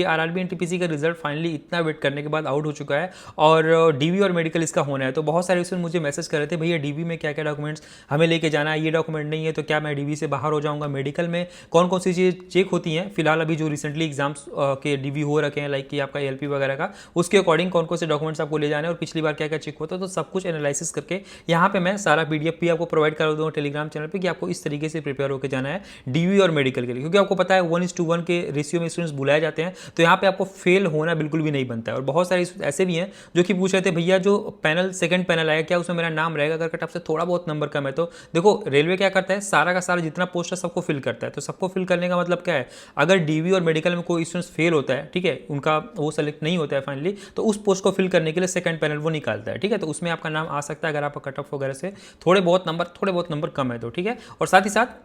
RRB NTPC का result finally इतना wait करने के बाद आउट हो चुका है और डीवी और मेडिकल इसका होना है। तो बहुत सारे स्टूडेंट मुझे मैसेज कर रहे थे, भैया डीवी में क्या क्या डॉक्यूमेंट्स हमें लेके जाना है, ये डॉक्यूमेंट नहीं है तो क्या मैं डीवी से बाहर हो जाऊंगा, मेडिकल में कौन कौन सी चीज़ चेक होती हैं। फिलहाल अभी जो रिसेंटली एग्जाम्स के डीवी हो रखे हैं लाइक कि आपका एलपी वगैरह का, उसके अकॉर्डिंग कौन कौन से डॉक्यूमेंट्स आपको ले जाने हैं और पिछली बार क्या क्या चेक होता है, तो सब कुछ एनालिसिस करके यहाँ पे मैं सारा पीडीएफ भी आपको प्रोवाइड करा दूँगा टेलीग्राम चैनल पर कि आपको इस तरीके से प्रिपेयर होकर जाना है डीवी और मेडिकल के लिए। क्योंकि आपको पता है 1:1 के रेशियो में स्टूडेंट्स बुलाए जाते हैं, तो यहाँ पे आपको फेल होना बिल्कुल भी नहीं बनता है। और बहुत सारे ऐसे भी हैं जो कि पूछ रहे थे, भैया जो पैनल सेकंड पैनल आएगा क्या उसमें मेरा नाम रहेगा अगर कट ऑफ से थोड़ा बहुत नंबर कम है तो। देखो रेलवे क्या करता है, सारा का सारा जितना पोस्ट है सबको फिल करता है। तो सबको फिल करने का मतलब क्या है, अगर डीवी और मेडिकल में कोई स्टूडेंट्स फेल होता है, ठीक है, उनका वो सेलेक्ट नहीं होता है फाइनली, तो उस पोस्ट को फिल करने के लिए सेकंड पैनल वो निकालता है, ठीक है। तो उसमें आपका नाम आ सकता है अगर आपका कट ऑफ वगैरह से थोड़े बहुत नंबर कम है तो, ठीक है। और साथ ही साथ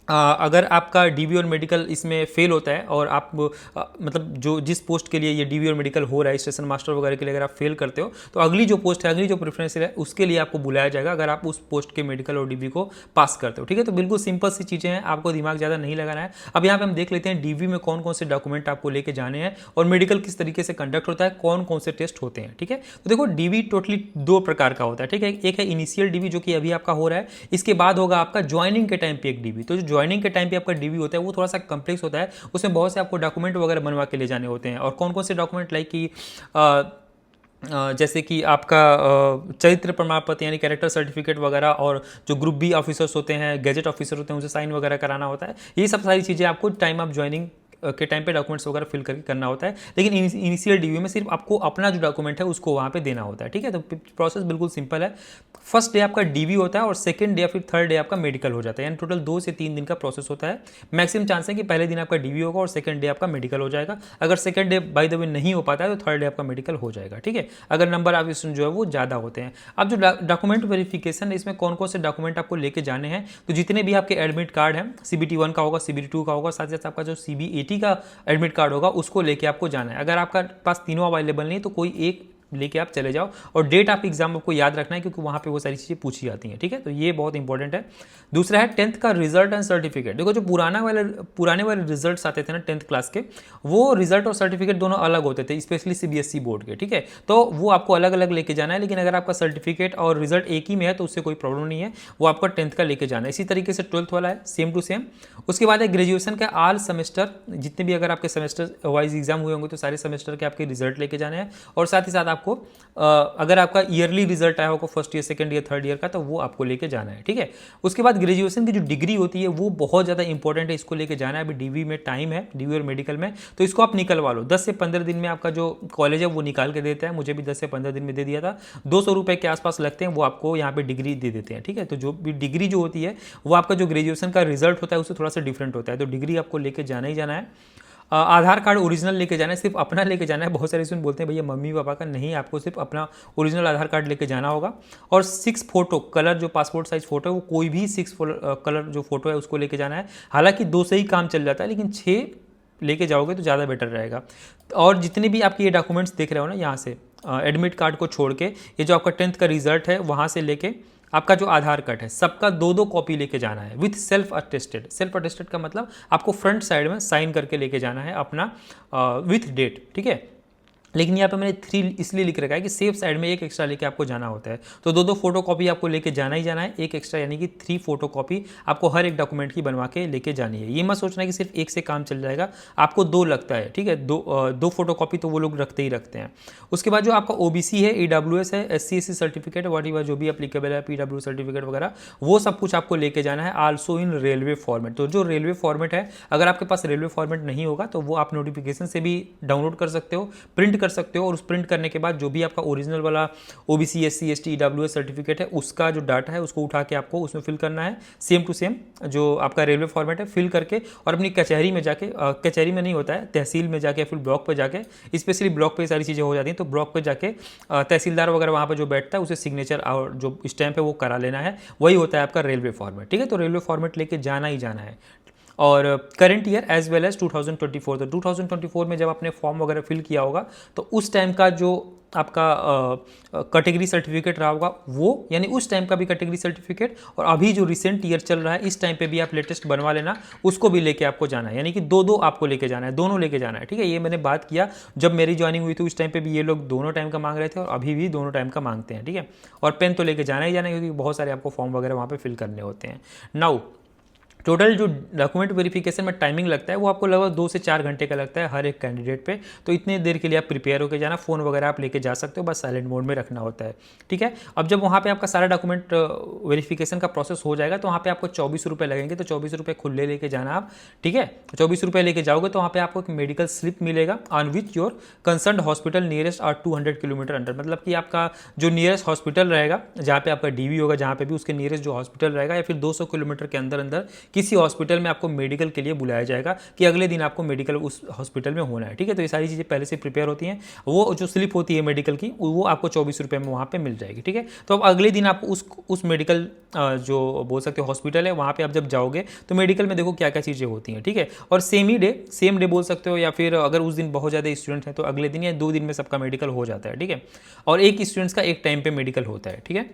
अगर आपका डीवी और मेडिकल इसमें फेल होता है और आप मतलब जो जिस पोस्ट के लिए ये डीवी और मेडिकल हो रहा है स्टेशन मास्टर वगैरह के लिए अगर आप फेल करते हो, तो अगली जो पोस्ट है, अगली जो प्रेफरेंस है उसके लिए आपको बुलाया जाएगा अगर आप उस पोस्ट के मेडिकल और डीवी को पास करते हो, ठीक है। तो बिल्कुल सिंपल सी चीज़ें हैं, आपको दिमाग ज़्यादा नहीं लगाना है। अब यहाँ पे हम देख लेते हैं डीवी में कौन कौन से डॉक्यूमेंट आपको लेके जाने हैं और मेडिकल किस तरीके से कंडक्ट होता है, कौन कौन से टेस्ट होते हैं, ठीक है। तो देखो डीवी टोटली दो प्रकार का होता है, ठीक है। एक है इनिशियल डीवी जो कि अभी आपका हो रहा है, इसके बाद होगा आपका ज्वाइनिंग के टाइम पे एक डीवी। तो जो ज्वाइनिंग के टाइम पे आपका डीवी होता है वो थोड़ा सा कम्प्लेक्स होता है, उसमें बहुत से आपको डॉक्यूमेंट वगैरह बनवा के ले जाने होते हैं। और कौन कौन से डॉक्यूमेंट लाइक कि जैसे कि आपका चरित्र प्रमाण पत्र यानी कैरेक्टर सर्टिफिकेट वगैरह, और जो ग्रुप बी ऑफिसर्स होते हैं, गैजेट ऑफिसर होते हैं, उनसे साइन वगैरह कराना होता है। ये सब सारी चीज़ें आपको टाइम ऑफ ज्वाइनिंग के टाइम पे डॉक्यूमेंट्स वगैरह फिल करके करना होता है। लेकिन इनिशियल डीवी में सिर्फ आपको अपना जो डॉक्यूमेंट है उसको वहाँ पे देना होता है, ठीक है। तो प्रोसेस बिल्कुल सिंपल है। फर्स्ट डे आपका डीवी होता है और सेकंड डे या फिर थर्ड डे आपका मेडिकल हो जाता है, यानी टोटल 2 से 3 दिन का प्रोसेस होता है। मैक्सिमम चांस है कि पहले दिन आपका डीवी होगा और सेकंड डे आपका मेडिकल हो जाएगा। अगर second day by the way नहीं हो पाता है तो थर्ड डे आपका मेडिकल हो जाएगा, ठीक है, अगर नंबर ऑफ स्टूडेंट जो है वो ज़्यादा होते हैं। अब जो डॉक्यूमेंट वेरिफिकेशन है, इसमें कौन कौन से डॉक्यूमेंट आपको लेके जाने हैं, तो जितने भी आपके एडमिट कार्ड हैं, CBT 1 का होगा, CBT 2 का होगा, साथ ही साथ आपका जो CBAT का एडमिट कार्ड होगा उसको लेके आपको जाना है। अगर आपका पास तीनों अवेलेबल नहीं तो कोई एक लेके आप चले जाओ। और डेट ऑफ एग्जाम आपको याद रखना है क्योंकि वहाँ पे वो सारी चीज़ें पूछी जाती हैं, ठीक है। तो ये बहुत इंपॉर्टेंट है। दूसरा है 10th का रिजल्ट एंड सर्टिफिकेट। देखो जो पुराने वाले रिजल्ट्स आते थे ना 10th क्लास के, वो रिजल्ट और सर्टिफिकेट दोनों अलग होते थे, स्पेशली CBSE बोर्ड के, ठीक है। तो वो आपको अलग अलग लेके जाना है। लेकिन अगर आपका सर्टिफिकेट और रिजल्ट एक ही में है तो उससे कोई प्रॉब्लम नहीं है, वो आपका 10th का लेके जाना है। इसी तरीके से 12th वाला है सेम टू सेम। उसके बाद है ग्रेजुएशन का ऑल सेमेस्टर, जितने भी अगर आपके सेमेस्टर वाइज एग्जाम हुए होंगे तो सारे सेमेस्टर के आपके रिजल्ट लेके जाने हैं। और साथ ही साथ आपको अगर आपका ईयरली रिजल्ट आया होगा first year, second year, third year का, तो वो आपको लेके जाना है, ठीक है। उसके बाद ग्रेजुएशन की जो डिग्री होती है वो बहुत ज़्यादा इंपॉर्टेंट है, इसको लेके जाना है। अभी डीवी में टाइम है, डीवी और मेडिकल में, तो इसको आप निकलवा लो। 10 से 15 दिन में आपका जो कॉलेज है वो निकाल के देता है। मुझे भी 10 से 15 दिन में दे दिया था। 200 रुपये के आसपास लगते हैं, वो आपको यहाँ पे डिग्री दे देते हैं, ठीक है। तो जो भी डिग्री जो होती है वो आपका जो ग्रेजुएशन का रिजल्ट होता है उससे थोड़ा सा डिफरेंट होता है। तो डिग्री आपको लेके जाना ही जाना है। आधार कार्ड ओरिजिनल लेके जाना है, सिर्फ अपना लेके जाना है। बहुत सारे स्टूडेंट बोलते हैं भैया मम्मी पापा का, नहीं, आपको सिर्फ अपना ओरिजिनल आधार कार्ड लेके जाना होगा। और 6 फोटो कलर, जो पासपोर्ट साइज फोटो है वो कोई भी 6 कलर जो फोटो है उसको लेके जाना है। हालांकि 2 से ही काम चल जाता है, लेकिन 6 लेके जाओगे तो ज़्यादा बेटर रहेगा। और जितने भी आपके ये डॉक्यूमेंट्स देख रहे हो ना यहाँ से, एडमिट कार्ड को छोड़ के, ये जो आपका 10th का रिजल्ट है वहाँ से लेके आपका जो आधार कार्ड है, सबका 2-2 कॉपी लेके जाना है with self attested. Self attested का मतलब आपको फ्रंट साइड में साइन करके लेके जाना है अपना, विथ डेट, ठीक है। लेकिन यहाँ पे मैंने 3 इसलिए लिख रखा है कि सेफ साइड में एक एक्स्ट्रा लेके आपको जाना होता है। तो 2-2 फोटो कॉपी आपको लेके जाना ही जाना है, एक एक्स्ट्रा यानी कि 3 फोटो कॉपी आपको हर एक डॉक्यूमेंट की बनवा के लेके जानी है। ये मत सोचना है कि सिर्फ एक से काम चल जाएगा, आपको 2 लगता है, ठीक है। 2 फोटो कॉपी तो वो लोग रखते ही रखते हैं। उसके बाद जो आपका OBC है, EWS है, SC/SC सर्टिफिकेट, वॉट जो भी अप्लीकेबल है, PW सर्टिफिकेट वगैरह, वो सब कुछ आपको लेके जाना है। Also in railway format. तो जो रेलवे फॉर्मेट है, अगर आपके पास रेलवे फॉर्मेट नहीं होगा तो वो आप नोटिफिकेशन से भी डाउनलोड कर सकते हो, प्रिंट कर सकते हो। और उस प्रिंट करने के बाद जो भी आपका ओरिजिनल वाला OBC SC ST EWS certificate है उसका जो डाटा है उसको उठा के आपको उसमें फिल करना है, सेम टू सेम जो आपका रेलवे फॉर्मेट है, फिल करके और अपनी कचहरी में जाके, कचहरी में नहीं होता है, तहसील में जाके, फिर ब्लॉक पे जाके, स्पेशली ब्लॉक पे सारी चीज़ें हो जाती हैं, तो ब्लॉक पे जाके तहसीलदार वगैरह वहाँ पर जो बैठता है उसे सिग्नेचर और जो स्टैम्प है वो करा लेना है। वही होता है आपका रेलवे फॉर्मेट, ठीक है। तो रेलवे फॉर्मेट लेके जाना ही जाना है। और current year as well as 2024। तो 2024 में जब आपने फॉर्म वगैरह फिल किया होगा तो उस टाइम का जो आपका कैटेगरी सर्टिफिकेट रहा होगा वो, यानी उस टाइम का भी कैटेगरी सर्टिफिकेट, और अभी जो रिसेंट ईयर चल रहा है इस टाइम पे भी आप लेटेस्ट बनवा लेना, उसको भी लेके आपको जाना है। यानी कि दो दो आपको लेके जाना है, दोनों लेके जाना है, ठीक है। ये मैंने बात किया जब मेरी ज्वाइनिंग हुई थी उस टाइम पे भी ये लोग दोनों टाइम का मांग रहे थे और अभी भी दोनों टाइम का मांगते हैं, ठीक है। और पेन तो लेके जाना ही जाना है क्योंकि बहुत सारे आपको फॉर्म वगैरह वहाँ पे फिल करने होते हैं। नाउ टोटल जो डॉक्यूमेंट वेरिफिकेशन में टाइमिंग लगता है वो आपको लगभग 2 से 4 घंटे का लगता है हर एक कैंडिडेट पे। तो इतनी देर के लिए आप प्रिपेयर होकर जाना, फ़ोन वगैरह आप लेके जा सकते हो, बस साइलेंट मोड में रखना होता है, ठीक है। अब जब वहाँ पे आपका सारा डॉक्यूमेंट वेरिफिकेशन का प्रोसेस हो जाएगा तो वहाँ पे आपको 24 रुपये लगेंगे। तो 24 रुपये खुले लेके जाना आप, ठीक है। 24 रुपये लेके जाओगे तो वहाँ पे आपको एक मेडिकल स्लिप मिलेगा on which your concern hospital nearest are 200 kilometre under. मतलब कि आपका जो नियरेस्ट हॉस्पिटल रहेगा जहाँ पे आपका डीवी होगा, जहाँ पे भी उसके नियरेस्ट जो हॉस्पिटल रहेगा, या फिर 200 किलोमीटर के अंदर अंदर किसी हॉस्पिटल में आपको मेडिकल के लिए बुलाया जाएगा कि अगले दिन आपको मेडिकल उस हॉस्पिटल में होना है, ठीक है। तो ये सारी चीज़ें पहले से प्रिपेयर होती हैं। वो जो स्लिप होती है मेडिकल की वो आपको 24 रुपये में वहाँ पे मिल जाएगी, ठीक है। तो अब अगले दिन आपको उस मेडिकल जो बोल सकते हो हॉस्पिटल है वहाँ पे आप जब जाओगे तो मेडिकल में देखो क्या क्या चीज़ें होती हैं, ठीक है। और सेम डे बोल सकते हो, या फिर अगर उस दिन बहुत ज़्यादा स्टूडेंट हैं तो अगले दिन या 2 दिन में सबका मेडिकल हो जाता है, ठीक है। और एक स्टूडेंट्स का एक टाइम पे मेडिकल होता है, ठीक है।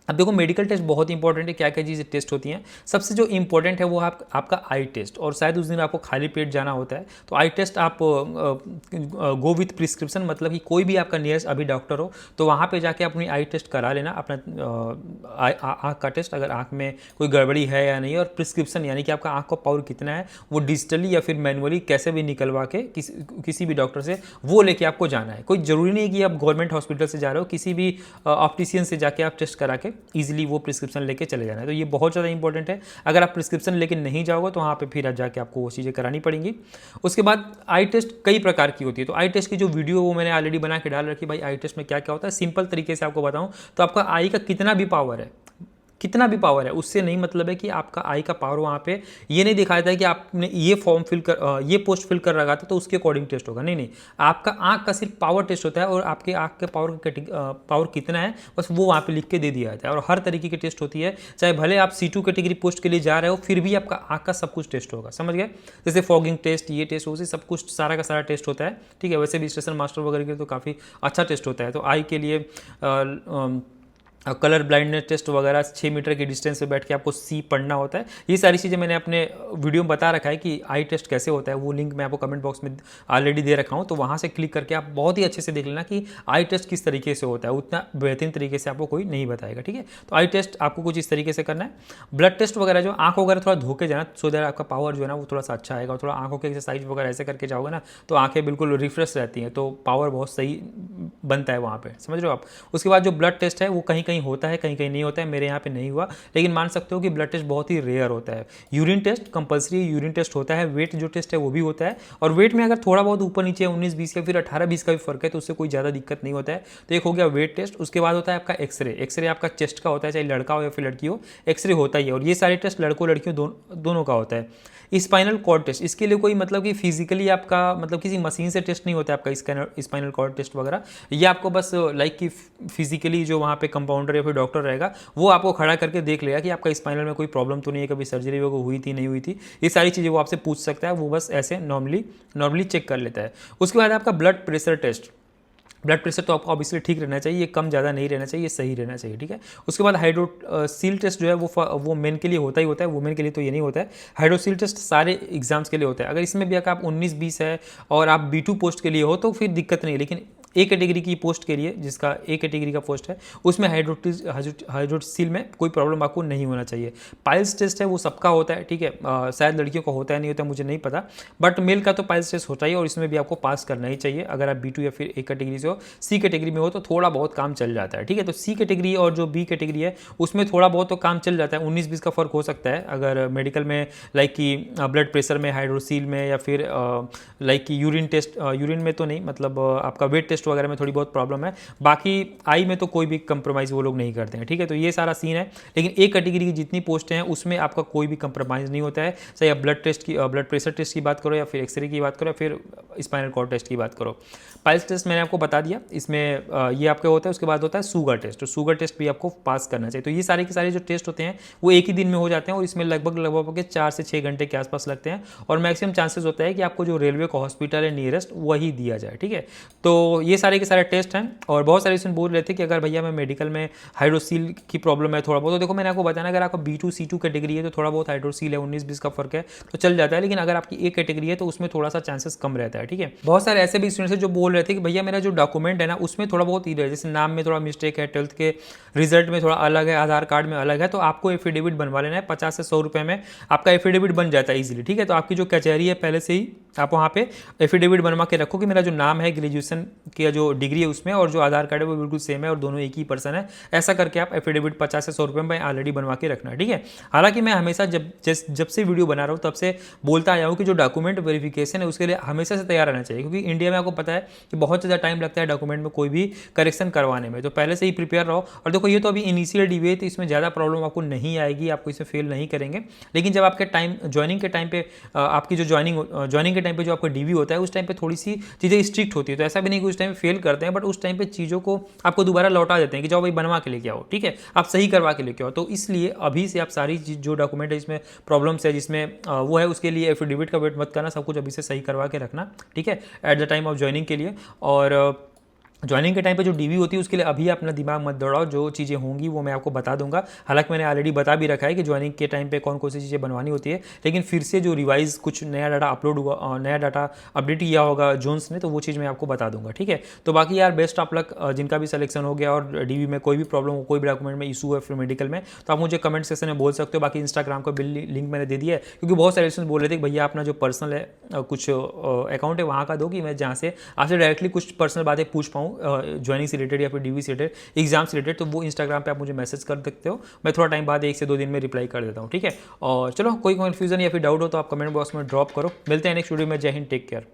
अब देखो मेडिकल टेस्ट बहुत इंपॉर्टेंट है, क्या क्या चीज़ें टेस्ट होती हैं। सबसे जो इंपॉर्टेंट है वो आपका आई टेस्ट, और शायद उस दिन आपको खाली पेट जाना होता है। तो आई टेस्ट आप गो विथ प्रिस्क्रिप्शन, मतलब कि कोई भी आपका नियरेस्ट अभी डॉक्टर हो तो वहाँ पे जाके अपनी आई टेस्ट करा लेना, अपना आँख का टेस्ट, अगर आँख में कोई गड़बड़ी है या नहीं। और प्रिस्क्रिप्शन यानी कि आपका आँख का पावर कितना है वो डिजिटली या फिर मैनुअली कैसे भी निकलवा के किसी भी डॉक्टर से वो लेके आपको जाना है। कोई ज़रूरी नहीं कि आप गवर्नमेंट हॉस्पिटल से जा रहे हो, किसी भी ऑप्टिशियन से जाके आप टेस्ट करा के ईजिली वो प्रिस्क्रिप्शन लेके चले जाना है। तो ये बहुत ज़्यादा इंपॉर्टेंट है। अगर आप प्रिस्क्रिप्शन लेके नहीं जाओगे तो वहाँ पे फिर जाके आपको वो चीज़ें करानी पड़ेंगी। उसके बाद आई टेस्ट कई प्रकार की होती है। तो आई टेस्ट की जो वीडियो वो मैंने ऑलरेडी बना के डाल रखी, भाई आई टेस्ट में क्या क्या होता है। सिंपल तरीके से आपको बताऊँ तो आपका आई का कितना भी पावर है, कितना भी पावर है, उससे नहीं मतलब है कि आपका आई का पावर वहाँ पे ये नहीं दिखाता है कि आपने ये फॉर्म फिल कर ये पोस्ट फिल कर रखा था तो उसके अकॉर्डिंग टेस्ट होगा। नहीं नहीं, आपका आँख का सिर्फ पावर टेस्ट होता है और आपके आँख के पावर कितना है बस वो वहाँ पे लिख के दे दिया जाता है। और हर तरीके की टेस्ट होती है, चाहे भले आप C2 कैटेगरी पोस्ट के लिए जा रहे हो फिर भी आपका आँख का सब कुछ टेस्ट होगा, समझ गए। जैसे फॉगिंग टेस्ट, ये टेस्ट, उसे सब कुछ सारा का सारा टेस्ट होता है, ठीक है। वैसे भी स्टेशन मास्टर वगैरह के लिए तो काफ़ी अच्छा टेस्ट होता है। तो आई के लिए कलर ब्लाइंडनेस टेस्ट वगैरह 6 मीटर की डिस्टेंस पे बैठ के आपको सी पढ़ना होता है। ये सारी चीज़ें मैंने अपने वीडियो में बता रखा है कि आई टेस्ट कैसे होता है, वो लिंक मैं आपको कमेंट बॉक्स में ऑलरेडी दे रखा हूँ। तो वहाँ से क्लिक करके आप बहुत ही अच्छे से देख लेना कि आई टेस्ट किस तरीके से होता है। उतना बेहतरीन तरीके से आपको कोई नहीं बताएगा, ठीक है। तो आई टेस्ट आपको कुछ इस तरीके से करना है। ब्लड टेस्ट वगैरह जो आँख वगैरह थोड़ा धो के जाना, सो दैट आपका पावर जो है ना वो थोड़ा सा अच्छा आएगा। और थोड़ा आँखों के एक्सरसाइज वगैरह ऐसे करके जाओगे ना तो आँखें बिल्कुल रिफ्रेश रहती हैं, तो पावर बहुत सही बनता है वहाँ पे, समझ रहे हो आप। उसके बाद जो ब्लड टेस्ट है वो कहीं कहीं होता है, कहीं कहीं नहीं होता है। मेरे यहाँ पे नहीं हुआ, लेकिन मान सकते हो कि ब्लड टेस्ट बहुत ही रेयर होता है। Urine test compulsory urine test होता है। वेट जो टेस्ट है वो भी होता है, और वेट में अगर थोड़ा बहुत ऊपर नीचे 19-20 या फिर 18-20 का भी फर्क है तो उससे कोई ज़्यादा दिक्कत नहीं होता है। तो एक हो गया वेट टेस्ट। उसके बाद होता है आपका एक्सरे। एक्सरे आपका चेस्ट का होता है, चाहे लड़का हो या फिर लड़की हो, एक्सरे होता ही है। और ये सारे टेस्ट लड़कों लड़कियों दोनों का होता है। स्पाइनल कॉर्ड टेस्ट, इसके लिए कोई मतलब कि फिजिकली आपका मतलब किसी मशीन से टेस्ट नहीं होता है आपका स्पाइनल कॉर्ड टेस्ट वगैरह। ये आपको बस लाइक कि फिजिकली जो वहाँ पे कंपाउंडर या फिर डॉक्टर रहेगा वो आपको खड़ा करके देख लेगा कि आपका स्पाइनल में कोई प्रॉब्लम तो नहीं है, कभी सर्जरी वगैरह हुई थी नहीं हुई थी, ये सारी चीज़ें वो आपसे पूछ सकता है। वो बस ऐसे नॉर्मली चेक कर लेता है। उसके बाद आपका blood pressure test. Blood pressure तो आपको ऑब्वियसली ठीक रहना चाहिए, ये कम ज़्यादा नहीं रहना चाहिए, ये सही रहना चाहिए, ठीक है। उसके बाद हाइड्रोसील टेस्ट जो है वो मेन के लिए होता ही होता है, वुमेन के लिए तो ये नहीं होता है। हाइड्रोसील टेस्ट सारे एग्जाम्स के लिए होता है। अगर इसमें भी अगर आप 19-20 है और आप B2 पोस्ट के लिए हो तो फिर दिक्कत नहीं है, लेकिन ए कैटेगरी की पोस्ट के लिए, जिसका ए कैटेगरी का पोस्ट है उसमें हाइड्रोसील में कोई प्रॉब्लम आपको नहीं होना चाहिए। पाइल्स टेस्ट है वो सबका होता है, ठीक है। शायद लड़कियों का होता है नहीं होता मुझे नहीं पता, बट मेल का तो पाइल्स टेस्ट होता ही है और इसमें भी आपको पास करना ही चाहिए अगर आप B2 या फिर ए कैटेगरी से हो। सी कैटेगरी में हो तो थोड़ा बहुत काम चल जाता है, ठीक है। तो सी कैटेगरी और जो बी कैटेगरी है उसमें थोड़ा बहुत तो काम चल जाता है, 19-20 का फर्क हो सकता है। अगर मेडिकल में लाइक कि ब्लड प्रेशर में, हाइड्रोसील में, या फिर लाइक कि यूरिन टेस्ट, यूरिन में तो नहीं, मतलब आपका वेट टेस्ट वगैरह में थोड़ी बहुत प्रॉब्लम है, बाकी आई में तो कोई भी कंप्रोमाइज़ वो लोग नहीं करते हैं, ठीक है। तो ये सारा सीन है, लेकिन एक कैटेगरी की जितनी पोस्टें हैं उसमें आपका कोई भी कंप्रोमाइज़ नहीं होता है, चाहे आप ब्लड प्रेशर टेस्ट की बात करो या फिर एक्सरे की बात करो या फिर स्पाइनल कॉर्ड टेस्ट की बात करो। पाइल्स टेस्ट मैंने आपको बता दिया, इसमें ये आपका होता है। उसके बाद होता है शुगर टेस्ट, तो शुगर टेस्ट भी आपको पास करना चाहिए। तो ये सारे के सारे जो टेस्ट होते हैं वो एक ही दिन में हो जाते हैं और इसमें लगभग 4 से 6 घंटे के आसपास लगते हैं और मैक्सिमम चांसेस होता है कि आपको जो रेलवे का हॉस्पिटल है नियरेस्ट वही दिया जाए, ठीक है। तो ये सारे के सारे टेस्ट हैं। और बहुत सारे इसमें बोल रहे थे कि अगर भैया मैं मेडिकल में हाइड्रोसील की प्रॉब्लम है थोड़ा बहुत, तो देखो मैंने आपको बताया अगर आपका B2 C2 कैटेगरी है तो थोड़ा बहुत हाइड्रोसील है, 19-20 का फर्क है तो चल जाता है, लेकिन अगर आपकी एक कैटेगरी है तो उसमें थोड़ा सा चांसेस कम रहता है, ठीक है। बहुत सारे ऐसे भी स्टूडेंट्स हैं जो बोल रहे थे कि भैया मेरा जो डॉक्यूमेंट है ना उसमें थोड़ा बहुत इरर है, जैसे नाम में थोड़ा मिस्टेक है, 12th के रिजल्ट में थोड़ा अलग है, आधार कार्ड में अलग है, तो आपको एफिडेविट बनवा लेना है। 50 से 100 रुपये में आपका एफिडेविट बन जाता है इजीली, ठीक है। तो आपकी जो कचहरी है पहले से ही आप वहाँ पे एफिडेविट बनवा के रखो कि मेरा जो नाम है ग्रेजुएशन की जो डिग्री है उसमें और जो आधार कार्ड है वो बिल्कुल सेम है और दोनों एक ही पर्सन है, ऐसा करके आप एफिडेविट 50 से 100 रुपये में ऑलरेडी बनवा के रखना, ठीक है। हालांकि मैं हमेशा जब से वीडियो बना रहा हूँ तब से बोलता आया हूँ कि जो डॉक्यूमेंट वेरिफिकेशन है उसके लिए हमेशा से तैयार रहना चाहिए, क्योंकि इंडिया में आपको पता है कि बहुत ज़्यादा टाइम लगता है डॉक्यूमेंट में कोई भी करेक्शन करवाने में, तो पहले से ही प्रिपेयर रहो। और देखो ये तो अभी इनिशियल डीवी है तो इसमें ज़्यादा प्रॉब्लम आपको नहीं आएगी, आपको इसमें फेल नहीं करेंगे, लेकिन जब आपके ज्वाइनिंग के टाइम पे आपकी जो ज्वाइनिंग के टाइम पे जो आपका डीवी होता है उस टाइम पे थोड़ी सी चीज़ें स्ट्रिक्ट होती है। तो ऐसा भी नहीं कि उस टाइम फेल करते हैं, बट उस टाइम पे चीज़ों को आपको दोबारा लौटा देते हैं कि जाओ भाई बनवा के लेके आओ, ठीक है, आप सही करवा के लेके आओ। तो इसलिए अभी से आप सारी चीज़ जो डॉक्यूमेंट है इसमें प्रॉब्लम्स है जिसमें वो है उसके लिए एफिडेविट का वेट मत करना, सब कुछ अभी से सही करवा के रखना, ठीक है, at the time of joining के लिए। और ज्वाइनिंग के टाइम पे जो डीवी होती है उसके लिए अभी अपना दिमाग मत दौड़ाओ, जो चीज़ें होंगी वो मैं आपको बता दूंगा। हालांकि मैंने ऑलरेडी बता भी रखा है कि ज्वाइनिंग के टाइम पे कौन कौन सी चीज़ें बनवानी होती है, लेकिन फिर से जो रिवाइज कुछ नया डाटा अपलोड हुआ, नया डाटा अपडेट किया होगा जोन्स ने, तो वो चीज़ मैं आपको बता दूंगा, ठीक है। तो बाकी यार बेस्ट ऑफ लक जिनका भी सिलेक्शन हो गया और डीवी में कोई भी प्रॉब्लम हो, कोई भी डॉक्यूमेंट में इशू है फिर मेडिकल में, तो आप मुझे कमेंट सेक्शन में बोल सकते हो। बाकी इंस्टाग्राम का लिंक मैंने दे दिया है, क्योंकि बहुत सारे स्टूडेंट बोल रहे थे कि भैया अपना जो पर्सनल है कुछ अकाउंट है वहाँ का दो कि मैं जहाँ से आपसे डायरेक्टली कुछ पर्सनल बातें पूछ पाऊँ ज्वाइनिंग से रिलेटेड या फिर डीवी से रिलेटेड, एग्जाम से रिलेटेड। तो वो इंस्टाग्राम पे आप मुझे मैसेज कर सकते हो, मैं थोड़ा टाइम बाद 1 से 2 दिन में रिप्लाई कर देता हूँ, ठीक है। और चलो कोई कन्फ्यूजन या फिर डाउट हो तो आप कमेंट बॉक्स में ड्रॉप करो। मिलते हैं नेक्स्ट वीडियो में। जय हिंद, टेक केयर।